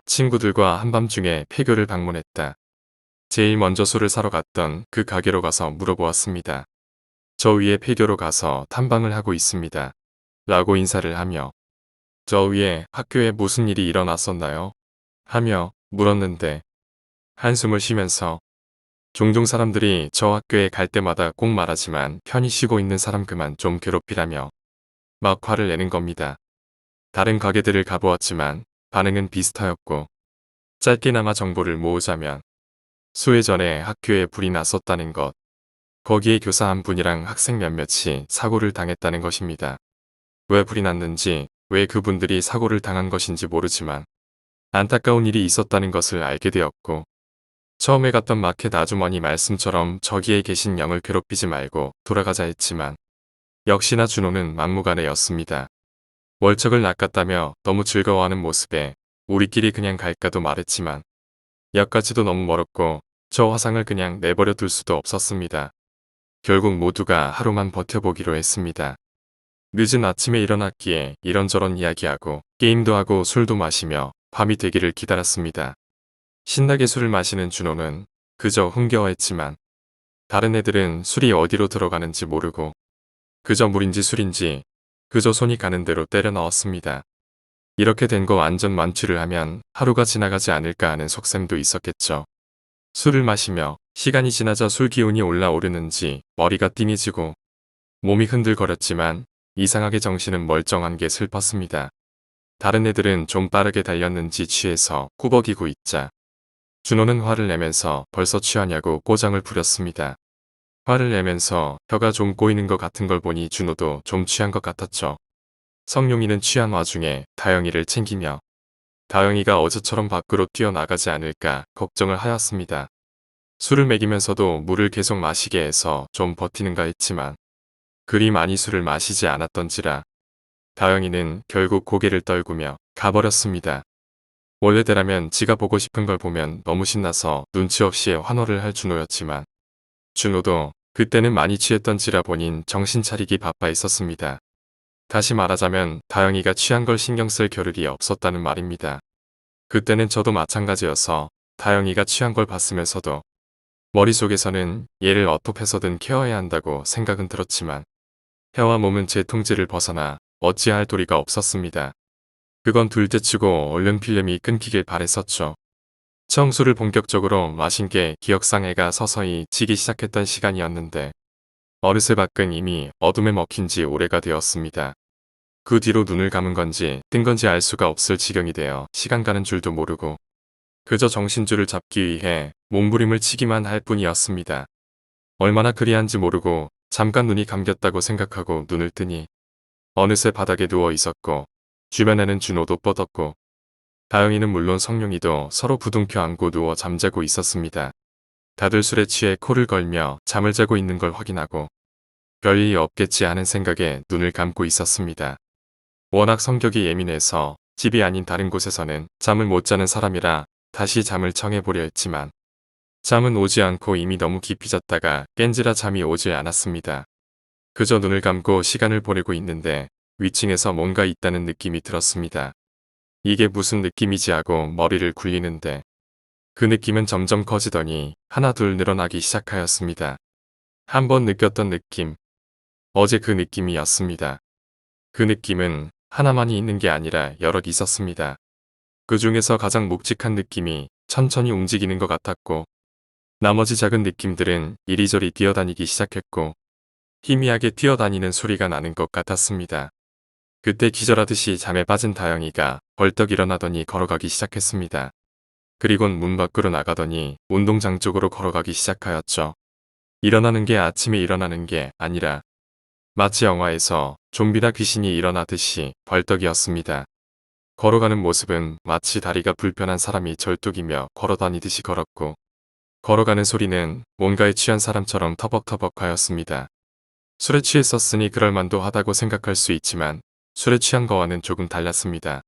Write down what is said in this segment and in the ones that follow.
친구들과 한밤중에 폐교를 방문했다. 제일 먼저 술을 사러 갔던 그 가게로 가서 물어보았습니다. 저 위에 폐교로 가서 탐방을 하고 있습니다. 라고 인사를 하며 저 위에 학교에 무슨 일이 일어났었나요? 하며 물었는데 한숨을 쉬면서 종종 사람들이 저 학교에 갈 때마다 꼭 말하지만 편히 쉬고 있는 사람 그만 좀 괴롭히라며 막 화를 내는 겁니다. 다른 가게들을 가보았지만 반응은 비슷하였고 짧게나마 정보를 모으자면 수해 전에 학교에 불이 났었다는 것, 거기에 교사 한 분이랑 학생 몇몇이 사고를 당했다는 것입니다. 왜 불이 났는지, 왜 그분들이 사고를 당한 것인지 모르지만 안타까운 일이 있었다는 것을 알게 되었고 처음에 갔던 마켓 아주머니 말씀처럼 저기에 계신 영을 괴롭히지 말고 돌아가자 했지만 역시나 준호는 막무가내였습니다. 월척을 낚았다며 너무 즐거워하는 모습에 우리끼리 그냥 갈까도 말했지만 역까지도 너무 멀었고 저 화상을 그냥 내버려 둘 수도 없었습니다. 결국 모두가 하루만 버텨보기로 했습니다. 늦은 아침에 일어났기에 이런저런 이야기하고 게임도 하고 술도 마시며 밤이 되기를 기다렸습니다. 신나게 술을 마시는 준호는 그저 흥겨워했지만 다른 애들은 술이 어디로 들어가는지 모르고 그저 물인지 술인지 그저 손이 가는 대로 때려 넣었습니다. 이렇게 된 거 완전 만취를 하면 하루가 지나가지 않을까 하는 속셈도 있었겠죠. 술을 마시며 시간이 지나자 술 기운이 올라오르는지 머리가 띵해지고 몸이 흔들거렸지만 이상하게 정신은 멀쩡한 게 슬펐습니다. 다른 애들은 좀 빠르게 달렸는지 취해서 꾸벅이고 있자 준호는 화를 내면서 벌써 취하냐고 꼬장을 부렸습니다. 화를 내면서 혀가 좀 꼬이는 것 같은 걸 보니 준호도 좀 취한 것 같았죠. 성룡이는 취한 와중에 다영이를 챙기며 다영이가 어제처럼 밖으로 뛰어나가지 않을까 걱정을 하였습니다. 술을 먹이면서도 물을 계속 마시게 해서 좀 버티는가 했지만 그리 많이 술을 마시지 않았던지라 다영이는 결국 고개를 떨구며 가버렸습니다. 원래대라면 지가 보고 싶은 걸 보면 너무 신나서 눈치 없이 환호를 할 준호였지만 준호도 그때는 많이 취했던지라 본인 정신 차리기 바빠 있었습니다. 다시 말하자면 다영이가 취한 걸 신경 쓸 겨를이 없었다는 말입니다. 그때는 저도 마찬가지여서 다영이가 취한 걸 봤으면서도 머릿속에서는 얘를 어떻게 해서든 케어해야 한다고 생각은 들었지만 혀와 몸은 제 통제를 벗어나 어찌할 도리가 없었습니다. 그건 둘째치고 얼른 필름이 끊기길 바랬었죠. 청수를 본격적으로 마신 게 기억상해가 서서히 지기 시작했던 시간이었는데 어느새 밖은 이미 어둠에 먹힌 지 오래가 되었습니다. 그 뒤로 눈을 감은 건지 뜬 건지 알 수가 없을 지경이 되어 시간 가는 줄도 모르고 그저 정신줄을 잡기 위해 몸부림을 치기만 할 뿐이었습니다. 얼마나 그리한지 모르고 잠깐 눈이 감겼다고 생각하고 눈을 뜨니 어느새 바닥에 누워 있었고 주변에는 준호도 뻗었고 다영이는 물론 성룡이도 서로 부둥켜 안고 누워 잠자고 있었습니다. 다들 술에 취해 코를 걸며 잠을 자고 있는 걸 확인하고 별일이 없겠지 하는 생각에 눈을 감고 있었습니다. 워낙 성격이 예민해서 집이 아닌 다른 곳에서는 잠을 못 자는 사람이라 다시 잠을 청해보려 했지만 잠은 오지 않고 이미 너무 깊이 잤다가 깬지라 잠이 오지 않았습니다. 그저 눈을 감고 시간을 보내고 있는데 위층에서 뭔가 있다는 느낌이 들었습니다. 이게 무슨 느낌이지 하고 머리를 굴리는데 그 느낌은 점점 커지더니 하나 둘 늘어나기 시작하였습니다. 한번 느꼈던 느낌, 어제 그 느낌이었습니다. 그 느낌은 하나만이 있는 게 아니라 여럿 있었습니다. 그 중에서 가장 묵직한 느낌이 천천히 움직이는 것 같았고 나머지 작은 느낌들은 이리저리 뛰어다니기 시작했고 희미하게 뛰어다니는 소리가 나는 것 같았습니다. 그때 기절하듯이 잠에 빠진 다영이가 벌떡 일어나더니 걸어가기 시작했습니다. 그리곤 문 밖으로 나가더니 운동장 쪽으로 걸어가기 시작하였죠. 일어나는 게 아침에 일어나는 게 아니라 마치 영화에서 좀비나 귀신이 일어나듯이 벌떡이었습니다. 걸어가는 모습은 마치 다리가 불편한 사람이 절뚝이며 걸어다니듯이 걸었고 걸어가는 소리는 뭔가에 취한 사람처럼 터벅터벅하였습니다. 술에 취했었으니 그럴만도 하다고 생각할 수 있지만 술에 취한 거와는 조금 달랐습니다.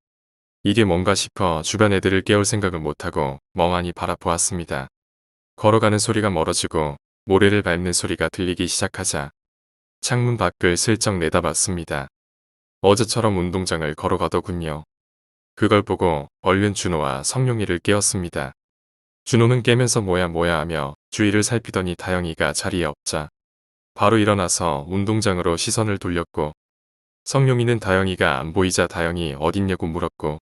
이게 뭔가 싶어 주변 애들을 깨울 생각을 못하고 멍하니 바라보았습니다. 걸어가는 소리가 멀어지고 모래를 밟는 소리가 들리기 시작하자 창문 밖을 슬쩍 내다봤습니다. 어제처럼 운동장을 걸어가더군요. 그걸 보고 얼른 준호와 성룡이를 깨웠습니다. 준호는 깨면서 뭐야 뭐야 하며 주위를 살피더니 다영이가 자리에 없자 바로 일어나서 운동장으로 시선을 돌렸고, 성룡이는 다영이가 안 보이자 다영이 어딨냐고 물었고,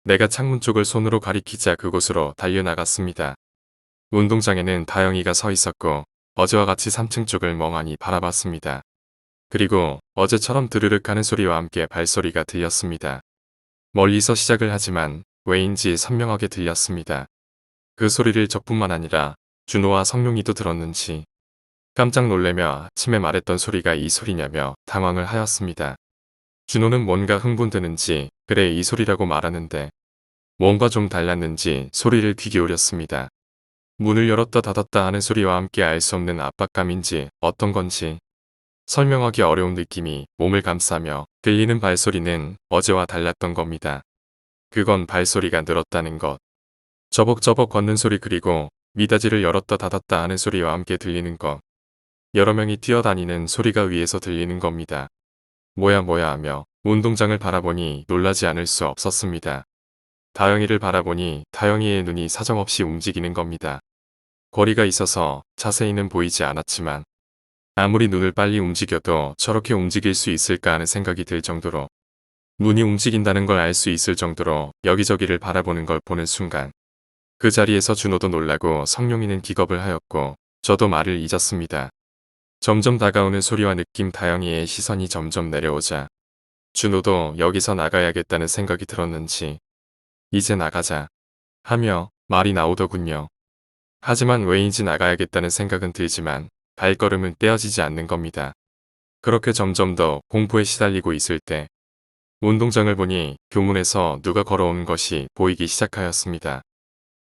내가 창문 쪽을 손으로 가리키자 그곳으로 달려나갔습니다. 운동장에는 다영이가 서 있었고 어제와 같이 3층 쪽을 멍하니 바라봤습니다. 그리고 어제처럼 드르륵 하는 소리와 함께 발소리가 들렸습니다. 멀리서 시작을 하지만 왜인지 선명하게 들렸습니다. 그 소리를 저뿐만 아니라 준호와 성룡이도 들었는지 깜짝 놀래며 아침에 말했던 소리가 이 소리냐며 당황을 하였습니다. 준호는 뭔가 흥분되는지 그래 이 소리라고 말하는데 뭔가 좀 달랐는지 소리를 귀 기울였습니다. 문을 열었다 닫았다 하는 소리와 함께 알 수 없는 압박감인지 어떤 건지 설명하기 어려운 느낌이 몸을 감싸며 들리는 발소리는 어제와 달랐던 겁니다. 그건 발소리가 늘었다는 것. 저벅저벅 걷는 소리 그리고 미닫이를 열었다 닫았다 하는 소리와 함께 들리는 것. 여러 명이 뛰어다니는 소리가 위에서 들리는 겁니다. 뭐야 뭐야 하며 운동장을 바라보니 놀라지 않을 수 없었습니다. 다영이를 바라보니 다영이의 눈이 사정없이 움직이는 겁니다. 거리가 있어서 자세히는 보이지 않았지만 아무리 눈을 빨리 움직여도 저렇게 움직일 수 있을까 하는 생각이 들 정도로 눈이 움직인다는 걸 알 수 있을 정도로 여기저기를 바라보는 걸 보는 순간 그 자리에서 준호도 놀라고 성룡이는 기겁을 하였고 저도 말을 잊었습니다. 점점 다가오는 소리와 느낌 다영이의 시선이 점점 내려오자 준호도 여기서 나가야겠다는 생각이 들었는지 이제 나가자 하며 말이 나오더군요. 하지만 왜인지 나가야겠다는 생각은 들지만 발걸음은 떼어지지 않는 겁니다. 그렇게 점점 더 공포에 시달리고 있을 때 운동장을 보니 교문에서 누가 걸어오는 것이 보이기 시작하였습니다.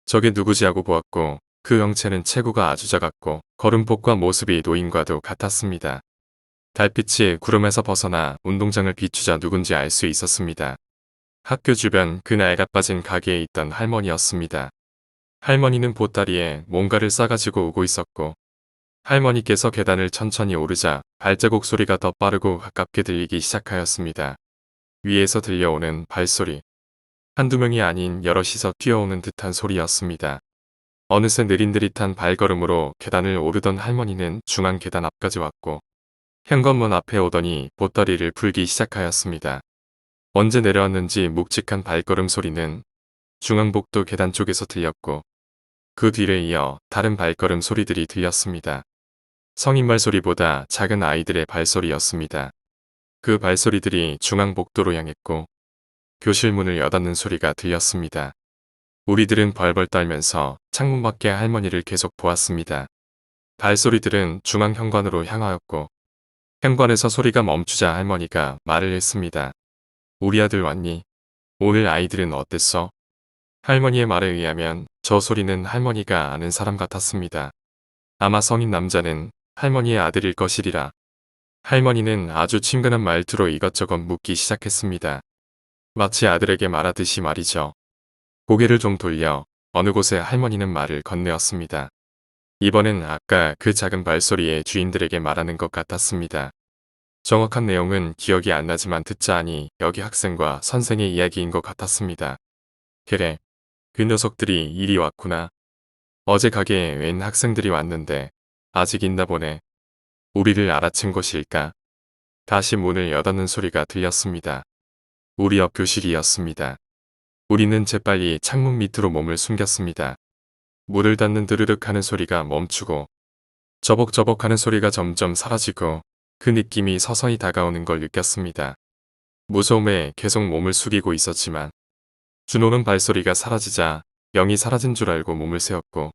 저게 누구지 하고 보았고 그 형체는 체구가 아주 작았고 걸음폭과 모습이 노인과도 같았습니다. 달빛이 구름에서 벗어나 운동장을 비추자 누군지 알 수 있었습니다. 학교 주변 그 나이가 빠진 가게에 있던 할머니였습니다. 할머니는 보따리에 뭔가를 싸가지고 오고 있었고 할머니께서 계단을 천천히 오르자 발자국 소리가 더 빠르고 가깝게 들리기 시작하였습니다. 위에서 들려오는 발소리. 한두 명이 아닌 여럿이서 뛰어오는 듯한 소리였습니다. 어느새 느릿느릿한 발걸음으로 계단을 오르던 할머니는 중앙 계단 앞까지 왔고 현관문 앞에 오더니 보따리를 풀기 시작하였습니다. 언제 내려왔는지 묵직한 발걸음 소리는 중앙복도 계단 쪽에서 들렸고 그 뒤를 이어 다른 발걸음 소리들이 들렸습니다. 성인 말소리보다 작은 아이들의 발소리였습니다. 그 발소리들이 중앙복도로 향했고 교실 문을 여닫는 소리가 들렸습니다. 우리들은 벌벌 떨면서 창문 밖에 할머니를 계속 보았습니다. 발소리들은 중앙 현관으로 향하였고 현관에서 소리가 멈추자 할머니가 말을 했습니다. 우리 아들 왔니? 오늘 아이들은 어땠어? 할머니의 말에 의하면 저 소리는 할머니가 아는 사람 같았습니다. 아마 성인 남자는 할머니의 아들일 것이리라. 할머니는 아주 친근한 말투로 이것저것 묻기 시작했습니다. 마치 아들에게 말하듯이 말이죠. 고개를 좀 돌려 어느 곳에 할머니는 말을 건네었습니다. 이번엔 아까 그 작은 발소리의 주인들에게 말하는 것 같았습니다. 정확한 내용은 기억이 안 나지만 듣자 하니 여기 학생과 선생의 이야기인 것 같았습니다. 그래, 그 녀석들이 이리 왔구나. 어제 가게에 웬 학생들이 왔는데 아직 있나 보네. 우리를 알아챈 것일까? 다시 문을 여닫는 소리가 들렸습니다. 우리 옆 교실이었습니다. 우리는 재빨리 창문 밑으로 몸을 숨겼습니다. 문을 닫는 드르륵 하는 소리가 멈추고 저벅저벅 하는 소리가 점점 사라지고 그 느낌이 서서히 다가오는 걸 느꼈습니다. 무서움에 계속 몸을 숙이고 있었지만 준호는 발소리가 사라지자 영이 사라진 줄 알고 몸을 세웠고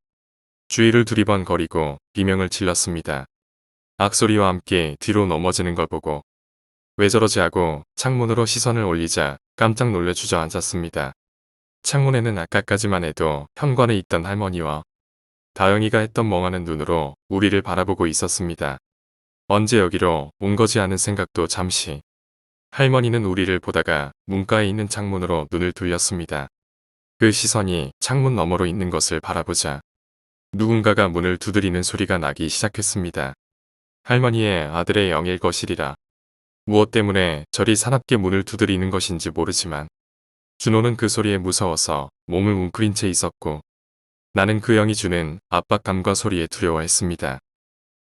주위를 두리번거리고 비명을 질렀습니다. 악소리와 함께 뒤로 넘어지는 걸 보고 왜 저러지 하고 창문으로 시선을 올리자 깜짝 놀래 주저앉았습니다. 창문에는 아까까지만 해도 현관에 있던 할머니와 다영이가 했던 멍하는 눈으로 우리를 바라보고 있었습니다. 언제 여기로 온 거지 하는 생각도 잠시. 할머니는 우리를 보다가 문가에 있는 창문으로 눈을 돌렸습니다. 그 시선이 창문 너머로 있는 것을 바라보자 누군가가 문을 두드리는 소리가 나기 시작했습니다. 할머니의 아들의 영일 것이리라. 무엇 때문에 저리 사납게 문을 두드리는 것인지 모르지만 준호는 그 소리에 무서워서 몸을 웅크린 채 있었고 나는 그 형이 주는 압박감과 소리에 두려워했습니다.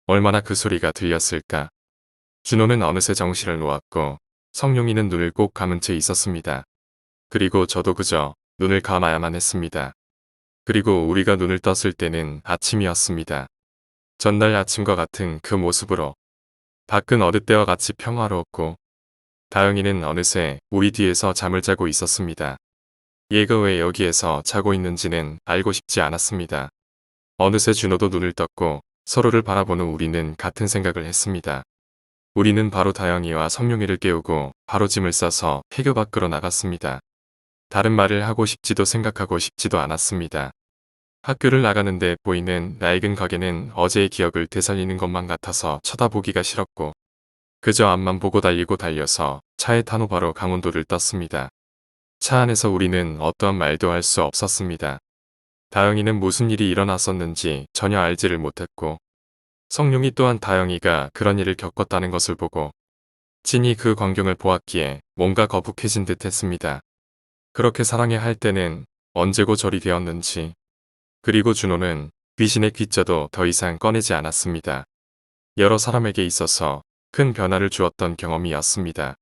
얼마나 그 소리가 들렸을까. 준호는 어느새 정신을 놓았고 성룡이는 눈을 꼭 감은 채 있었습니다. 그리고 저도 그저 눈을 감아야만 했습니다. 그리고 우리가 눈을 떴을 때는 아침이었습니다. 전날 아침과 같은 그 모습으로 밖은 어느 때와 같이 평화로웠고 다영이는 어느새 우리 뒤에서 잠을 자고 있었습니다. 얘가 왜 여기에서 자고 있는지는 알고 싶지 않았습니다. 어느새 준호도 눈을 떴고 서로를 바라보는 우리는 같은 생각을 했습니다. 우리는 바로 다영이와 성룡이를 깨우고 바로 짐을 싸서 폐교 밖으로 나갔습니다. 다른 말을 하고 싶지도 생각하고 싶지도 않았습니다. 학교를 나가는데 보이는 낡은 가게는 어제의 기억을 되살리는 것만 같아서 쳐다보기가 싫었고 그저 앞만 보고 달리고 달려서 차에 탄 후 바로 강원도를 떴습니다. 차 안에서 우리는 어떠한 말도 할 수 없었습니다. 다영이는 무슨 일이 일어났었는지 전혀 알지를 못했고 성룡이 또한 다영이가 그런 일을 겪었다는 것을 보고 친히 그 광경을 보았기에 뭔가 거북해진 듯 했습니다. 그렇게 사랑해 할 때는 언제고 저리 되었는지. 그리고 준호는 귀신의 귀자도 더 이상 꺼내지 않았습니다. 여러 사람에게 있어서 큰 변화를 주었던 경험이었습니다.